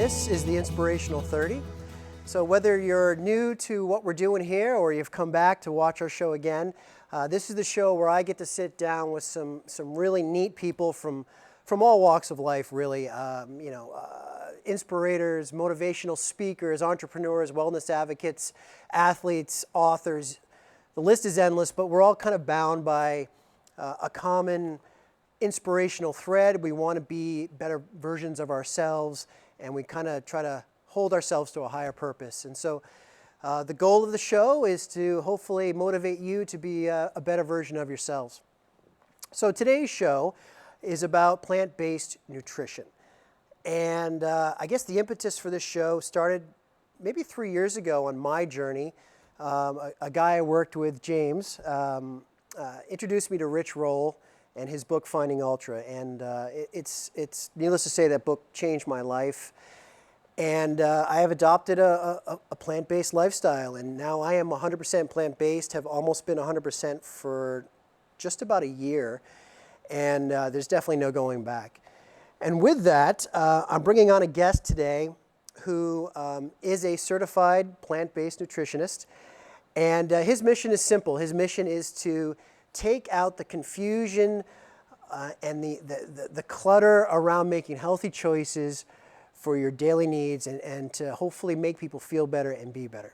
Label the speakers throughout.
Speaker 1: This is the Inspirational 30. So whether you're new to what we're doing here or you've come back to watch our show again, this is the show where I get to sit down with some really neat people from all walks of life, really. Inspirators, motivational speakers, entrepreneurs, wellness advocates, athletes, authors. The list is endless, but we're all kind of bound by a common inspirational thread. We want to be better versions of ourselves, and we kind of try to hold ourselves to a higher purpose. And so the goal of the show is to hopefully motivate you to be a better version of yourselves. So today's show is about plant-based nutrition. And I guess the impetus for this show started maybe 3 years ago on my journey. A guy I worked with, James, introduced me to Rich Roll and his book, Finding Ultra. And it's needless to say, that book changed my life. And I have adopted a plant-based lifestyle. And now I am 100% plant-based, have almost been 100% for just about a year. And there's definitely no going back. And with that, I'm bringing on a guest today who is a certified plant-based nutritionist. And his mission is simple. His mission is to take out the confusion and the clutter around making healthy choices for your daily needs and to hopefully make people feel better and be better.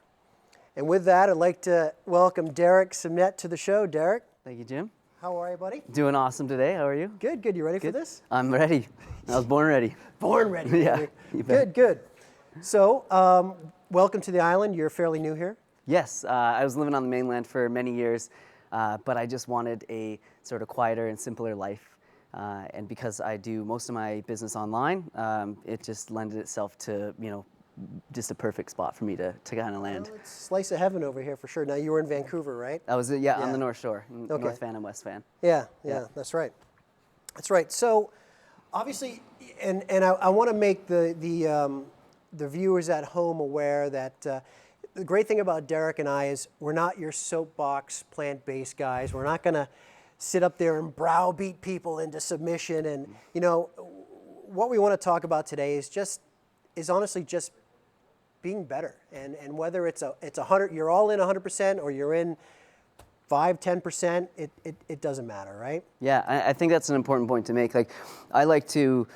Speaker 1: And with that, I'd like to welcome Derek Simnett to the show. Derek.
Speaker 2: Thank you, Jim.
Speaker 1: How are you, buddy?
Speaker 2: Doing awesome today. How are you?
Speaker 1: Good. You ready for this?
Speaker 2: I'm ready. I was born ready.
Speaker 1: Born ready.
Speaker 2: Yeah.
Speaker 1: Good. So, welcome to the island. You're fairly new here.
Speaker 2: Yes, I was living on the mainland for many years, but I just wanted a sort of quieter and simpler life. And because I do most of my business online, it just lended itself to, just a perfect spot for me to kind of land.
Speaker 1: Well, it's a slice of heaven over here for sure. Now, you were in Vancouver, right?
Speaker 2: I was, on the North Shore,
Speaker 1: Okay.
Speaker 2: North Van and West Van.
Speaker 1: Yeah, that's right. That's right. So, obviously, and I want to make the viewers at home aware that the great thing about Derek and I is we're not your soapbox plant-based guys. We're not going to sit up there and browbeat people into submission. And what we want to talk about today is honestly just being better. And whether it's 100, you're all in 100%, or you're in 5-10%, it doesn't matter, right?
Speaker 2: Yeah, I think that's an important point to make. Like, I like to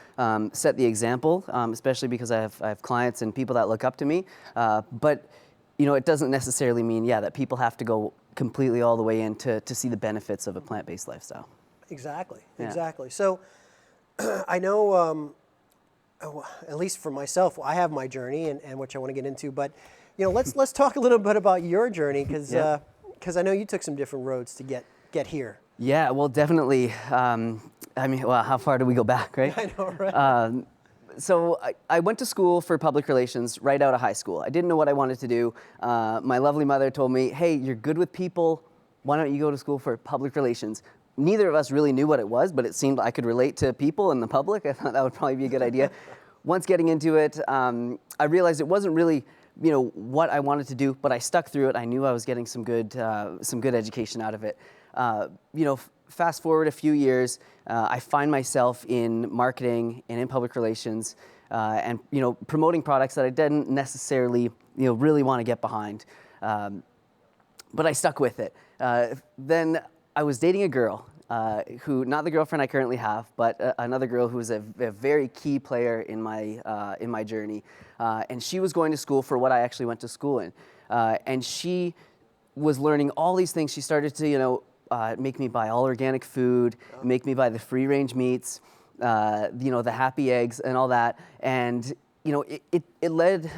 Speaker 2: set the example, especially because I have clients and people that look up to me. But it doesn't necessarily mean, that people have to go completely all the way in to see the benefits of a plant-based lifestyle.
Speaker 1: Exactly.
Speaker 2: Yeah.
Speaker 1: So I know, at least for myself, I have my journey and which I want to get into. But let's talk a little bit about your journey because I know you took some different roads to get here.
Speaker 2: Yeah, well, definitely. How far do we go back, right?
Speaker 1: I know, right?
Speaker 2: So I went to school for public relations right out of high school. I didn't know what I wanted to do. My lovely mother told me, hey, you're good with people. Why don't you go to school for public relations? Neither of us really knew what it was, but it seemed I could relate to people and the public. I thought that would probably be a good idea. Once getting into it, I realized it wasn't really what I wanted to do, but I stuck through it. I knew I was getting some good education out of it. Fast forward a few years, I find myself in marketing and in public relations, and promoting products that I didn't necessarily really want to get behind, but I stuck with it. Then I was dating a girl who, not the girlfriend I currently have, but another girl who was a very key player in my journey, and she was going to school for what I actually went to school in, and she was learning all these things. She started to make me buy all organic food, make me buy the free-range meats, the happy eggs and all that. And, it led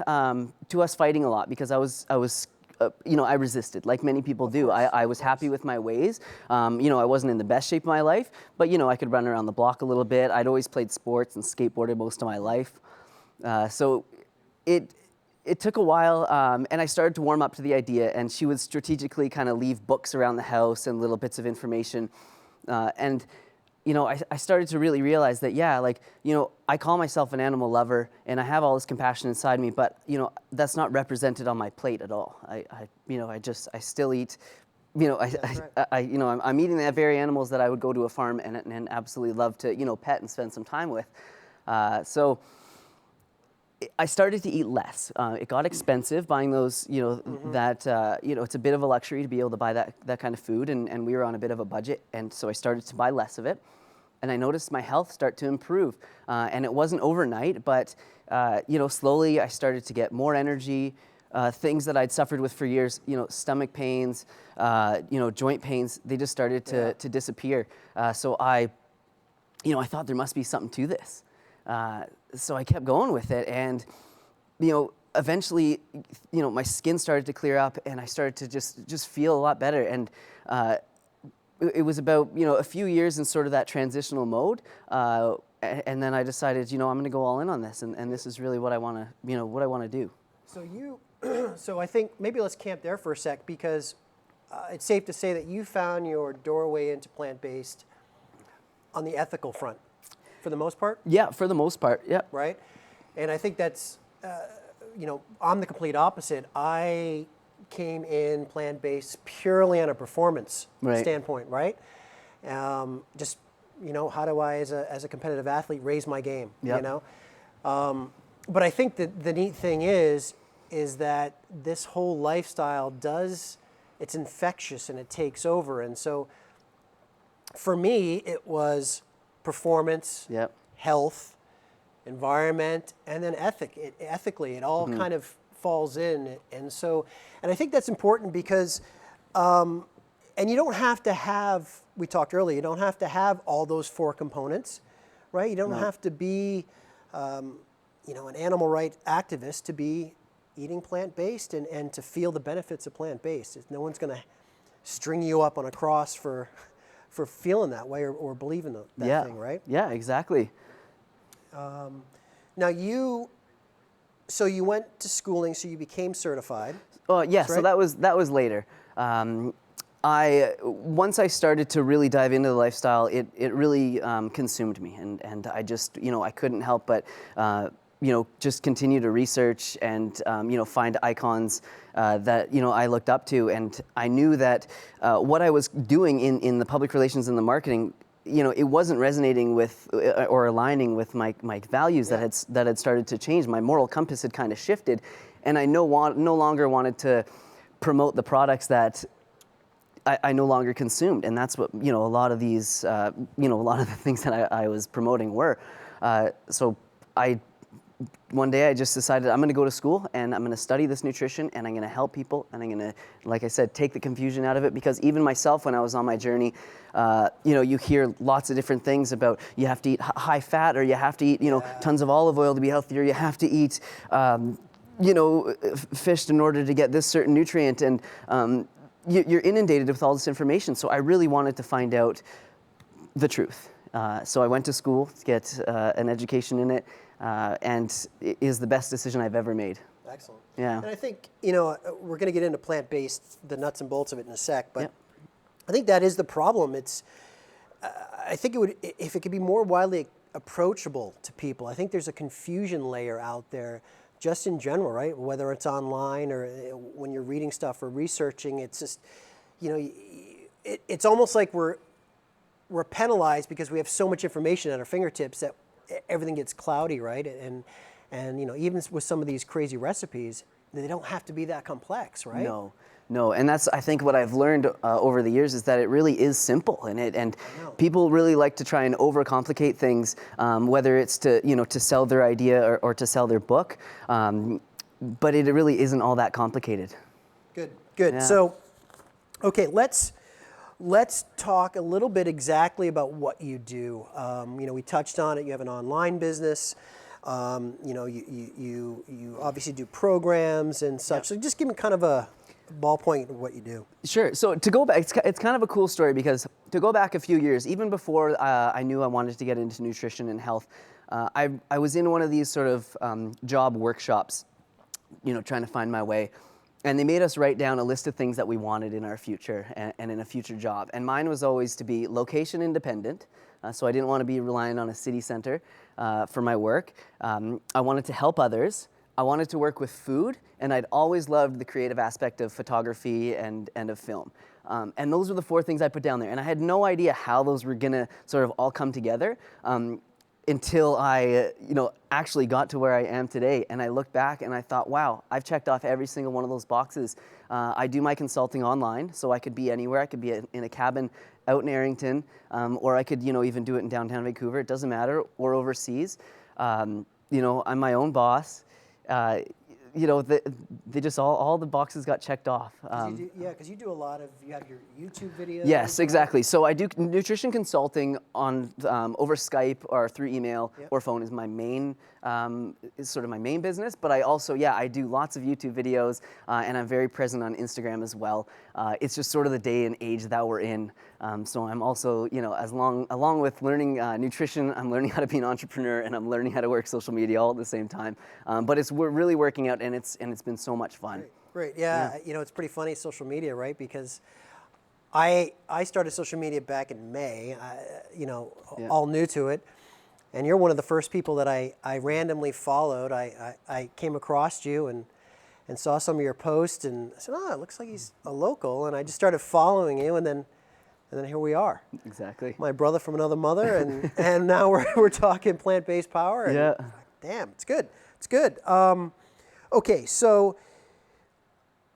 Speaker 2: to us fighting a lot because I resisted, like many people do. I was happy with my ways. I wasn't in the best shape of my life, but, I could run around the block a little bit. I'd always played sports and skateboarded most of my life. So it took a while, and I started to warm up to the idea, and she would strategically kind of leave books around the house and little bits of information. I started to really realize that, I call myself an animal lover, and I have all this compassion inside me, but, that's not represented on my plate at all. I still eat, I'm eating the very animals that I would go to a farm and, absolutely love to, pet and spend some time with. So I started to eat less. It got expensive buying those, it's a bit of a luxury to be able to buy that kind of food, and we were on a bit of a budget, and so I started to buy less of it, and I noticed my health start to improve, and it wasn't overnight, but slowly I started to get more energy, things that I'd suffered with for years, stomach pains, joint pains, they just started to disappear. So I thought there must be something to this. So I kept going with it, and eventually, my skin started to clear up, and I started to just feel a lot better. And it was about a few years in sort of that transitional mode, and then I decided I'm going to go all in on this, and this is really what I want to do.
Speaker 1: So I think maybe let's camp there for a sec, because it's safe to say that you found your doorway into plant-based on the ethical front. For the most part?
Speaker 2: Yeah, for the most part, yeah.
Speaker 1: Right? And I think that's, I'm the complete opposite. I came in plant-based purely on a performance standpoint, right? Just, how do I, as a competitive athlete, raise my game, But I think that the neat thing is that this whole lifestyle it's infectious and it takes over. And so for me, it was performance, health, environment, and then ethically. It all kind of falls in. And I think that's important because, and you don't have to have, we talked earlier, you don't have to have all those 4 components, right? You don't have to be, an animal rights activist to be eating plant-based and to feel the benefits of plant-based. No one's going to string you up on a cross for feeling that way or believing that thing, right?
Speaker 2: Yeah, exactly.
Speaker 1: Now you went to schooling, so you became certified.
Speaker 2: Oh yeah,
Speaker 1: right?
Speaker 2: So that was later. Once I started to really dive into the lifestyle, it really consumed me, and I just I couldn't help but just continue to research and find icons that I looked up to, and I knew that what I was doing in the public relations and the marketing, it wasn't resonating with or aligning with my values that had started to change. My moral compass had kind of shifted, and I no longer wanted to promote the products that I no longer consumed, and that's what a lot of these a lot of the things that I was promoting were. So one day I just decided I'm going to go to school and I'm going to study this nutrition and I'm going to help people and I'm going to, like I said, take the confusion out of it, because even myself, when I was on my journey, you hear lots of different things about you have to eat high fat, or you have to eat tons of olive oil to be healthy, or you have to eat fish in order to get this certain nutrient, and you're inundated with all this information. So I really wanted to find out the truth. So I went to school to get an education in it. And it is the best decision I've ever made.
Speaker 1: Excellent.
Speaker 2: Yeah.
Speaker 1: And I think, we're going to get into plant-based, the nuts and bolts of it in a sec, but I think that is the problem. I think if it could be more widely approachable to people. I think there's a confusion layer out there just in general, right? Whether it's online or when you're reading stuff or researching, it's just, it's almost like we're penalized because we have so much information at our fingertips that everything gets cloudy, right? And even with some of these crazy recipes, they don't have to be that complex, right?
Speaker 2: No, and that's, I think, what I've learned over the years is that it really is simple, and people really like to try and overcomplicate things, whether it's to sell their idea or to sell their book, but it really isn't all that complicated.
Speaker 1: Good.
Speaker 2: Yeah.
Speaker 1: So, okay, let's talk a little bit exactly about what you do. We touched on it. You have an online business. You obviously do programs and such. So just give me kind of a ballpoint of what you do.
Speaker 2: Sure. So to go back, it's kind of a cool story, because to go back a few years, even before I knew I wanted to get into nutrition and health, I was in one of these sort of job workshops, trying to find my way. And they made us write down a list of things that we wanted in our future and in a future job. And mine was always to be location independent. So I didn't want to be relying on a city center for my work. I wanted to help others. I wanted to work with food. And I'd always loved the creative aspect of photography and of film. And those were the 4 things I put down there. And I had no idea how those were going to sort of all come together. until I, actually got to where I am today. And I look back and I thought, wow, I've checked off every single one of those boxes. I do my consulting online, so I could be anywhere. I could be in a cabin out in Arrington, or I could, even do it in downtown Vancouver. It doesn't matter, or overseas. I'm my own boss. They just all the boxes got checked off.
Speaker 1: Because you do a lot of, you have your YouTube videos.
Speaker 2: Yes, exactly. So I do nutrition consulting on over Skype or through email or phone is my main, is sort of my main business. But I also, I do lots of YouTube videos, and I'm very present on Instagram as well. It's just sort of the day and age that we're in. So I'm also, along with learning nutrition, I'm learning how to be an entrepreneur, and I'm learning how to work social media all at the same time. But we're really working out, and it's been so much fun.
Speaker 1: Great. Yeah. It's pretty funny, social media, right? Because I started social media back in May, all new to it. And you're one of the first people that I randomly followed. I came across you and saw some of your posts and I said, oh, it looks like he's a local. And I just started following you, and then here we are.
Speaker 2: Exactly.
Speaker 1: My brother from another mother, and now we're talking plant-based power. And
Speaker 2: Yeah.
Speaker 1: damn, it's good. It's good. Okay, so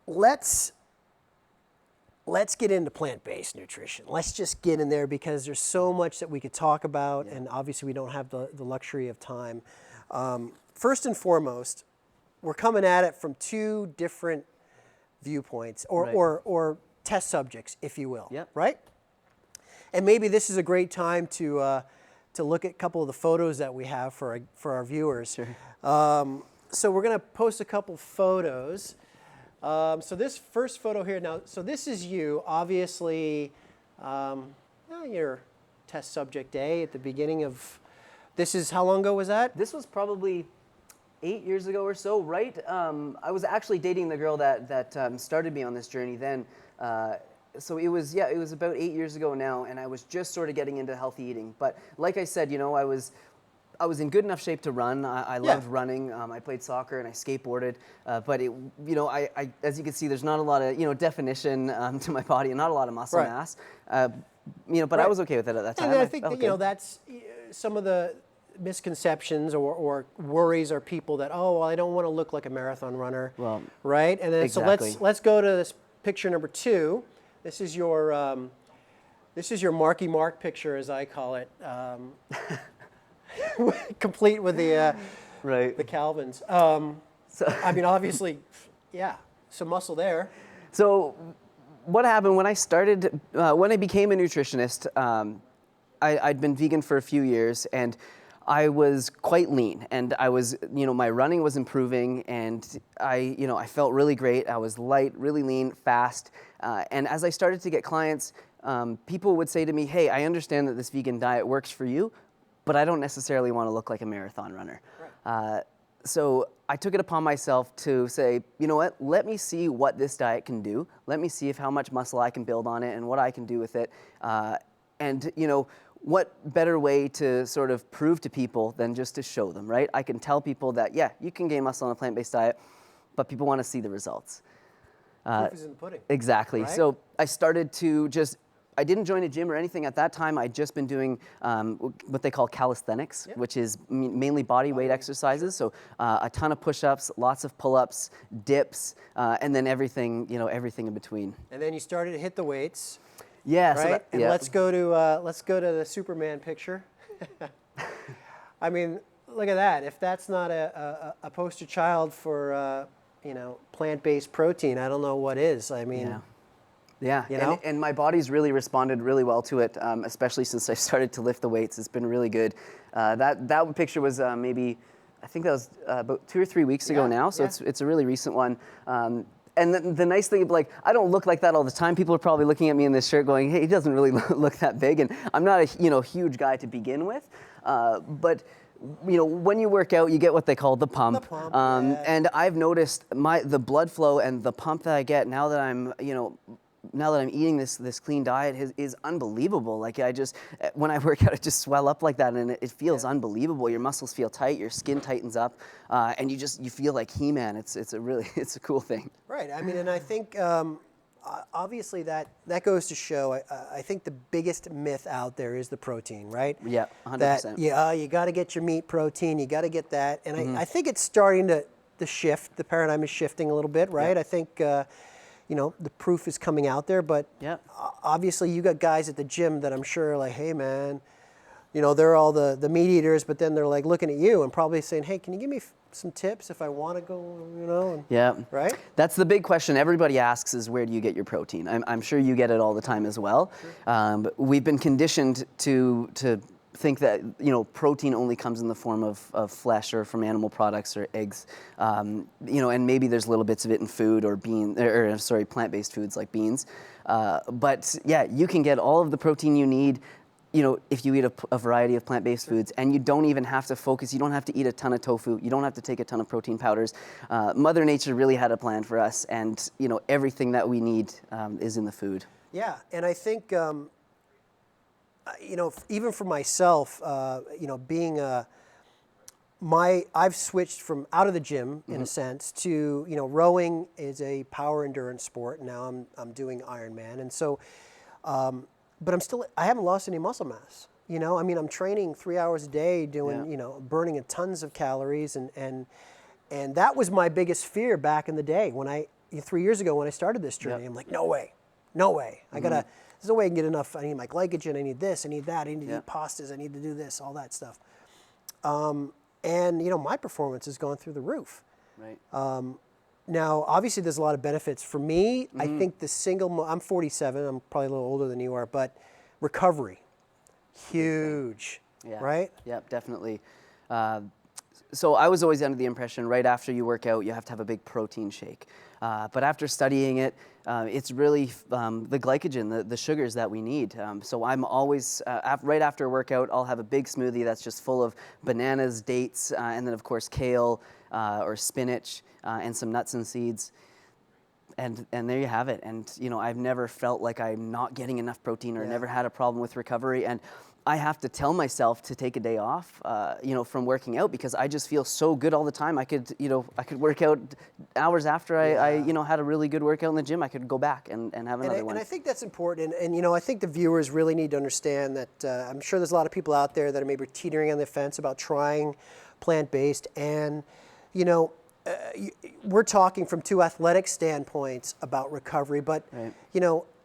Speaker 1: let's get into plant-based nutrition. Let's just get in there because there's so much that we could talk about, and obviously we don't have the luxury of time. First and foremost, we're coming at it from two different viewpoints, or test subjects, if you will.
Speaker 2: Yep.
Speaker 1: Right? And maybe this is a great time to look at a couple of the photos that we have for our viewers.
Speaker 2: Sure.
Speaker 1: So we're going to post a couple photos. So this first photo here now, so this is you, obviously, your test subject A at the beginning of, this is, how long ago was that?
Speaker 2: This was probably 8 years ago or so, right? I was actually dating the girl that started me on this journey then. So it was about 8 years ago now, and I was just sort of getting into healthy eating. But like I said, I was in good enough shape to run. I loved running. I played soccer and I skateboarded. But I as you can see, there's not a lot of definition to my body and not a lot of muscle mass. But I was okay with it at that time.
Speaker 1: And I think that, that's some of the misconceptions or worries are people that, oh, well, I don't want to look like a marathon runner, right? And then
Speaker 2: exactly.
Speaker 1: So let's go to this picture number 2. This is your Marky Mark picture, as I call it, complete with the Calvins. I mean, obviously, some muscle there.
Speaker 2: So what happened when I started, when I became a nutritionist, I'd been vegan for a few years, and I was quite lean, and I was, my running was improving, and I felt really great. I was light, really lean, fast, and as I started to get clients, people would say to me, hey, I understand that this vegan diet works for you, but I don't necessarily want to look like a marathon runner. Right. So I took it upon myself to say, you know what, let me see what this diet can do. Let me see how much muscle I can build on it and what I can do with it. And what better way to sort of prove to people than just to show them, right? I can tell people that, you can gain muscle on a plant-based diet, but people want to see the results.
Speaker 1: Proof is in the pudding.
Speaker 2: Exactly.
Speaker 1: Right?
Speaker 2: So I started to I didn't join a gym or anything at that time. I'd just been doing what they call calisthenics, which is mainly body weight exercises. So a ton of push-ups, lots of pull-ups, dips, and then everything, everything in between.
Speaker 1: And then you started to hit the weights.
Speaker 2: Yeah.
Speaker 1: Right. And let's go to the Superman picture. I mean, look at that. If that's not a poster child for plant-based protein, I don't know what is. I mean.
Speaker 2: Yeah, and my body's really responded really well to it, especially since I started to lift the weights. It's been really good. That picture was maybe, I think that was about 2 or 3 weeks ago now, so it's a really recent one. And the nice thing, I don't look like that all the time. People are probably looking at me in this shirt going, hey, he doesn't really look that big, and I'm not a huge guy to begin with, but when you work out, you get what they call the pump. And I've noticed the blood flow and the pump that I get now that I'm eating this clean diet is unbelievable. Like when I work out, I just swell up like that, and it feels unbelievable. Your muscles feel tight, your skin tightens up, and you feel like He-Man. It's a cool thing.
Speaker 1: Right. I mean, and I think obviously that goes to show, I think the biggest myth out there is the protein, right?
Speaker 2: Yeah, 100%.
Speaker 1: That, you got to get your meat protein, you got to get that. And I think it's starting to shift. The paradigm is shifting a little bit, right? I think, the proof is coming out there, but obviously you got guys at the gym that I'm sure are like, hey man, they're all the meat eaters, but then they're like looking at you and probably saying, hey, can you give me some tips if I want to go, right?
Speaker 2: That's the big question everybody asks is, where do you get your protein? I'm sure you get it all the time as well. But we've been conditioned to think that, protein only comes in the form of flesh or from animal products or eggs, and maybe there's little bits of it in food or plant-based foods like beans. But yeah, you can get all of the protein you need, if you eat a variety of plant-based foods, and you don't even have to focus, you don't have to eat a ton of tofu, you don't have to take a ton of protein powders. Mother Nature really had a plan for us, and everything that we need is in the food.
Speaker 1: Yeah, and I think, even for myself, being I've switched from out of the gym in a sense to, rowing is a power endurance sport. And now I'm doing Ironman. And so, but I haven't lost any muscle mass. I'm training 3 hours a day doing, burning tons of calories. And that was my biggest fear back in the day 3 years ago when I started this journey. I'm like, no way. There's no way I can get enough. I need my glycogen. I need this. I need that. I need to eat pastas. I need to do this, all that stuff. And my performance has gone through the roof.
Speaker 2: Right.
Speaker 1: Now, obviously, there's a lot of benefits. For me, I think I'm 47. I'm probably a little older than you are, but recovery, huge, right?
Speaker 2: Yeah, definitely. So I was always under the impression right after you work out, you have to have a big protein shake. But after studying it, it's really the glycogen, the sugars that we need. So I'm always, right after a workout, I'll have a big smoothie that's just full of bananas, dates, and then of course kale or spinach and some nuts and seeds. And there you have it. And I've never felt like I'm not getting enough protein or never had a problem with recovery. And I have to tell myself to take a day off, from working out, because I just feel so good all the time. I could work out hours after I had a really good workout in the gym. I could go back and have another one.
Speaker 1: And I think that's important. And I think the viewers really need to understand that I'm sure there's a lot of people out there that are maybe teetering on the fence about trying plant-based. And, we're talking from two athletic standpoints about recovery, but,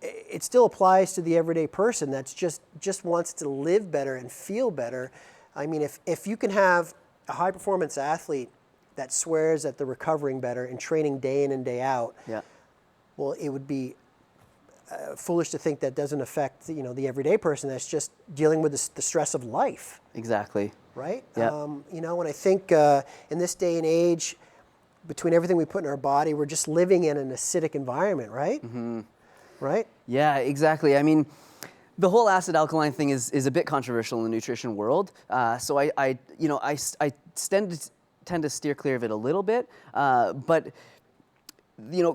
Speaker 1: it still applies to the everyday person that's just wants to live better and feel better. I mean, if you can have a high performance athlete that swears that they're recovering better and training day in and day out, well, it would be foolish to think that doesn't affect the everyday person that's just dealing with the stress of life.
Speaker 2: Exactly.
Speaker 1: Right.
Speaker 2: Yeah.
Speaker 1: And I think in this day and age, between everything we put in our body, we're just living in an acidic environment, right? Mm-hmm. Right?
Speaker 2: Yeah, exactly. I mean, the whole acid-alkaline thing is a bit controversial in the nutrition world. So I tend to steer clear of it a little bit. But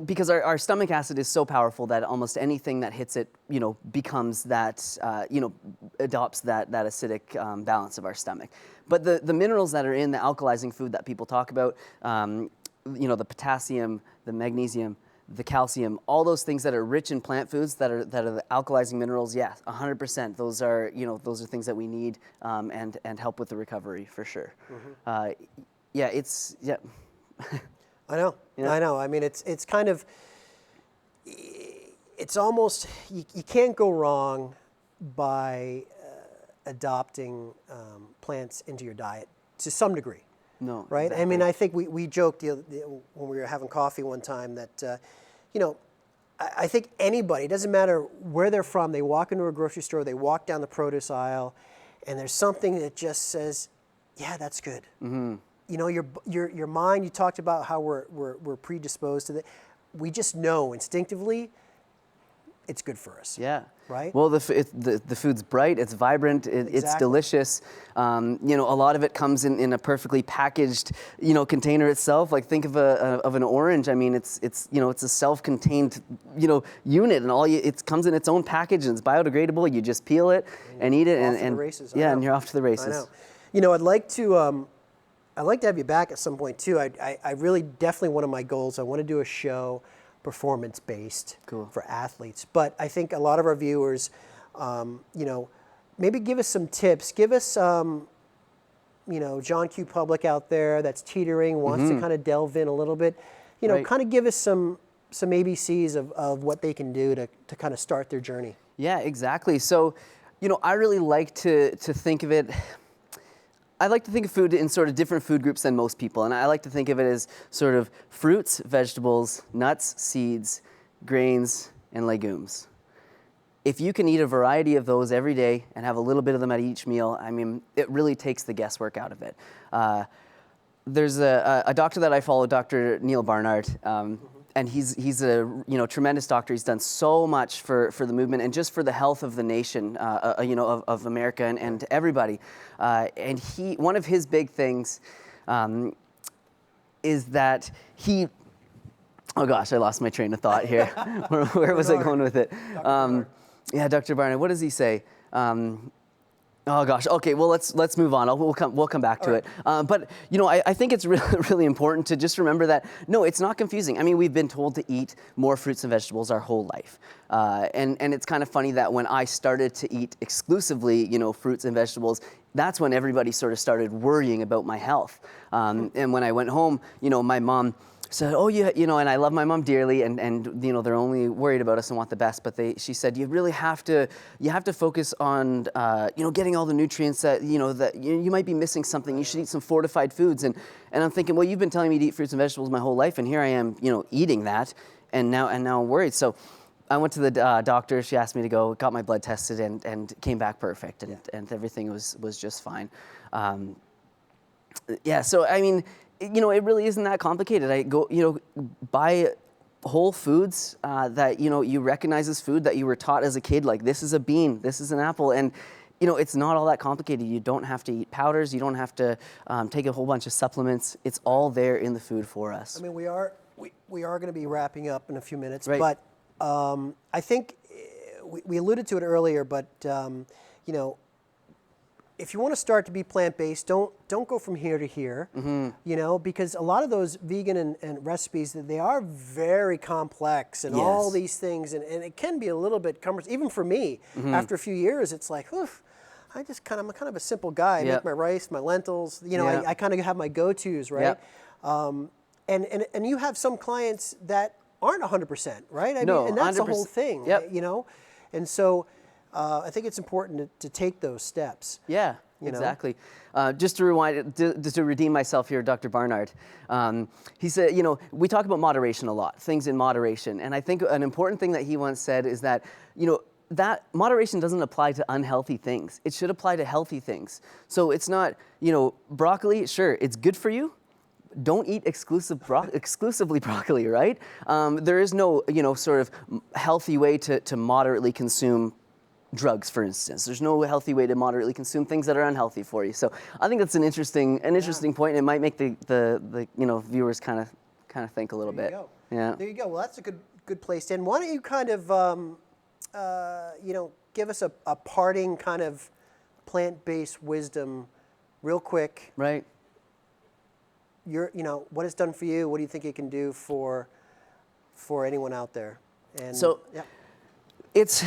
Speaker 2: because our stomach acid is so powerful that almost anything that hits it, becomes that, adopts that acidic balance of our stomach. But the minerals that are in the alkalizing food that people talk about, the potassium, the magnesium, the calcium, all those things that are rich in plant foods that are the alkalizing minerals, 100%. Those are things that we need and help with the recovery for sure. Mm-hmm.
Speaker 1: I know. I know. I mean, it's kind of, it's almost, you can't go wrong by adopting plants into your diet to some degree.
Speaker 2: No.
Speaker 1: Right?
Speaker 2: Exactly.
Speaker 1: I mean, I think we joked when we were having coffee one time that, I think anybody, it doesn't matter where they're from, they walk into a grocery store, they walk down the produce aisle, and there's something that just says, yeah, that's good. Mm-hmm. Your mind, you talked about how we're predisposed to that. We just know instinctively it's good for us.
Speaker 2: Yeah.
Speaker 1: Right?
Speaker 2: Well, the food's bright, it's vibrant, it's delicious. A lot of it comes in a perfectly packaged, container itself. Like think of an orange. I mean, it's a self-contained, unit, and it comes in its own package and it's biodegradable. You just peel it and eat it, and
Speaker 1: races.
Speaker 2: And you're off to the races.
Speaker 1: I know. I'd like to have you back at some point too. I really definitely one of my goals. I want to do a show performance-based
Speaker 2: Cool.
Speaker 1: for athletes. But I think a lot of our viewers, you know, maybe give us some tips. Give us, you know, John Q. Public out there that's teetering, wants to kind of delve in a little bit. You know,
Speaker 2: Right.
Speaker 1: kind of give us some ABCs of what they can do to kind of start their journey.
Speaker 2: Yeah, exactly. So, you know, I really like to think of it. I like to think of food in sort of different food groups than most people, and I like to think of it as sort of fruits, vegetables, nuts, seeds, grains, and legumes. If you can eat a variety of those every day and have a little bit of them at each meal, I mean, it really takes the guesswork out of it. There's a doctor that I follow, Dr. Neil Barnard, and he's a tremendous doctor. He's done so much for the movement and just for the health of the nation, of America and everybody. And one of his big things is that he. Oh gosh, I lost my train of thought here. Where was I going with it? Yeah, Dr. Barnard. What does he say? Oh gosh. Okay. Well, let's move on. We'll come back to it. But you know, I think it's really really important to just remember that no, it's not confusing. I mean, we've been told to eat more fruits and vegetables our whole life, and it's kind of funny that when I started to eat exclusively, you know, fruits and vegetables, that's when everybody sort of started worrying about my health. And when I went home, you know, my mom said, oh, you know, and I love my mom dearly, and you know, they're only worried about us and want the best, but she said, you really have to focus on, you know, getting all the nutrients that, you know, that you might be missing something. You should eat some fortified foods. And I'm thinking, well, you've been telling me to eat fruits and vegetables my whole life, and here I am, you know, eating that, and now I'm worried. So I went to the doctor. She asked me to go, got my blood tested, and came back perfect, and everything was just fine. Yeah, so I mean, you know, it really isn't that complicated. I go, you know, buy whole foods that, you know, you recognize as food that you were taught as a kid, like this is a bean, this is an apple, and you know, it's not all that complicated. You don't have to eat powders. You don't have to take a whole bunch of supplements. It's all there in the food for us.
Speaker 1: I mean, we are going to be wrapping up in a few minutes,
Speaker 2: Right.
Speaker 1: but I think we alluded to it earlier, but you know, if you want to start to be plant-based, don't go from here to here, you know, because a lot of those vegan and recipes, they are very complex and all
Speaker 2: Yes.
Speaker 1: these things, and it can be a little bit cumbersome. Even for me, after a few years, it's like, oof, I'm kind of a simple guy. I make my rice, my lentils, you know, I kind of have my go-tos, right? And you have some clients that aren't 100%, right? I mean, and that's the whole
Speaker 2: 100%.
Speaker 1: thing, you know? And so I think it's important to take those steps.
Speaker 2: Yeah, exactly. Just to rewind, to redeem myself here, Dr. Barnard, he said, you know, we talk about moderation a lot, things in moderation. And I think an important thing that he once said is that, you know, that moderation doesn't apply to unhealthy things. It should apply to healthy things. So it's not, you know, broccoli, sure, it's good for you. Don't eat exclusively broccoli, right? There is no, you know, sort of healthy way to moderately consume drugs, for instance. There's no healthy way to moderately consume things that are unhealthy for you. So I think that's an interesting point. It might make the you know, viewers kind of think a little bit.
Speaker 1: Go.
Speaker 2: Yeah.
Speaker 1: There you go. Well, that's a good place to end. Why don't you kind of you know, give us a parting kind of plant-based wisdom, real quick.
Speaker 2: Right.
Speaker 1: You know, what it's done for you. What do you think it can do for anyone out there? And
Speaker 2: So it's.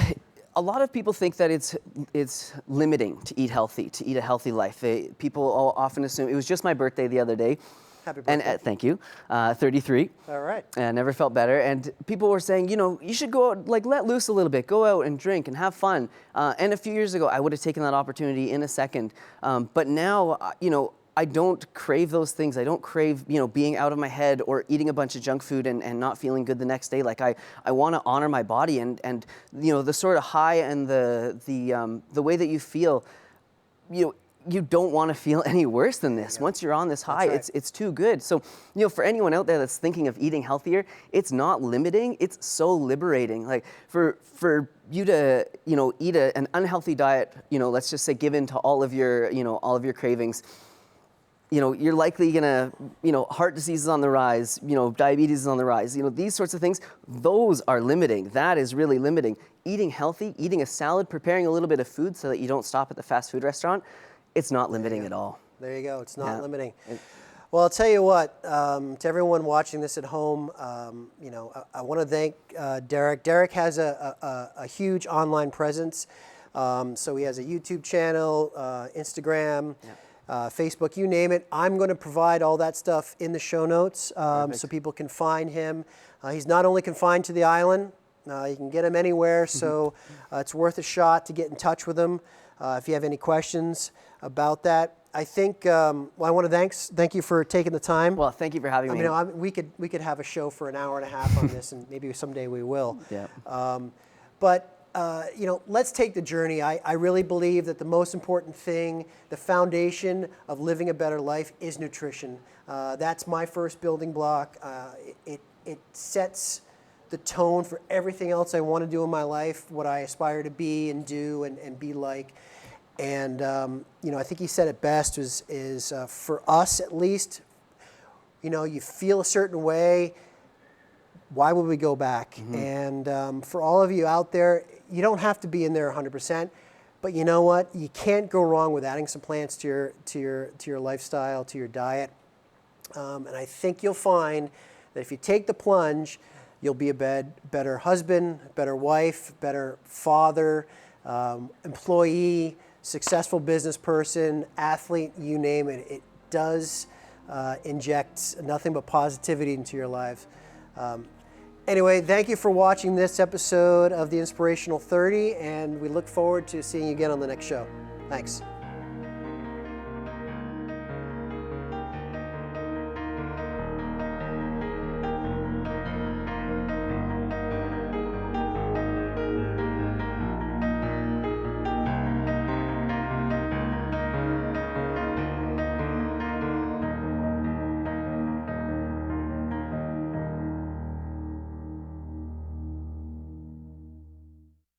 Speaker 2: A lot of people think that it's limiting to eat healthy, to eat a healthy life. People often assume, it was just my birthday the other day.
Speaker 1: Happy birthday.
Speaker 2: And thank you, 33.
Speaker 1: All right.
Speaker 2: And I never felt better. And people were saying, you know, you should go out, like let loose a little bit, go out and drink and have fun. And a few years ago, I would have taken that opportunity in a second. But now, you know, I don't crave those things. I don't crave, you know, being out of my head or eating a bunch of junk food and not feeling good the next day. Like I want to honor my body and you know, the sort of high and the way that you feel, you know, you don't want to feel any worse than this. Once you're on this high, it's too good. So, you know, for anyone out there that's thinking of eating healthier, it's not limiting. It's so liberating. Like for you to, you know, eat an unhealthy diet, you know, let's just say give in to all of your cravings. You know, you're likely gonna, you know, heart disease is on the rise, you know, diabetes is on the rise, you know, these sorts of things, those are limiting. That is really limiting. Eating healthy, eating a salad, preparing a little bit of food so that you don't stop at the fast food restaurant, it's not limiting at all.
Speaker 1: There you go. It's not limiting. Well, I'll tell you what, to everyone watching this at home, I want to thank Derek. Derek has a huge online presence. So he has a YouTube channel, Instagram, Facebook, you name it. I'm going to provide all that stuff in the show notes so people can find him. He's not only confined to the island, you can get him anywhere, so it's worth a shot to get in touch with him if you have any questions about that. I think I want to thank you for taking the time.
Speaker 2: Well, thank you for having me.
Speaker 1: We could have a show for an hour and a half on this, and maybe someday we will.
Speaker 2: Yeah.
Speaker 1: Let's take the journey. I really believe that the most important thing, the foundation of living a better life, is nutrition. That's my first building block. It sets the tone for everything else I want to do in my life, what I aspire to be and do and be like. And I think he said it best is for us at least, you feel a certain way, why would we go back? And for all of you out there, you don't have to be in there 100%, but you know what? You can't go wrong with adding some plants to your lifestyle, to your diet. And I think you'll find that if you take the plunge, you'll be a better husband, better wife, better father, employee, successful business person, athlete, you name it. It does inject nothing but positivity into your lives. Anyway, thank you for watching this episode of the Inspirational 30, and we look forward to seeing you again on the next show. Thanks.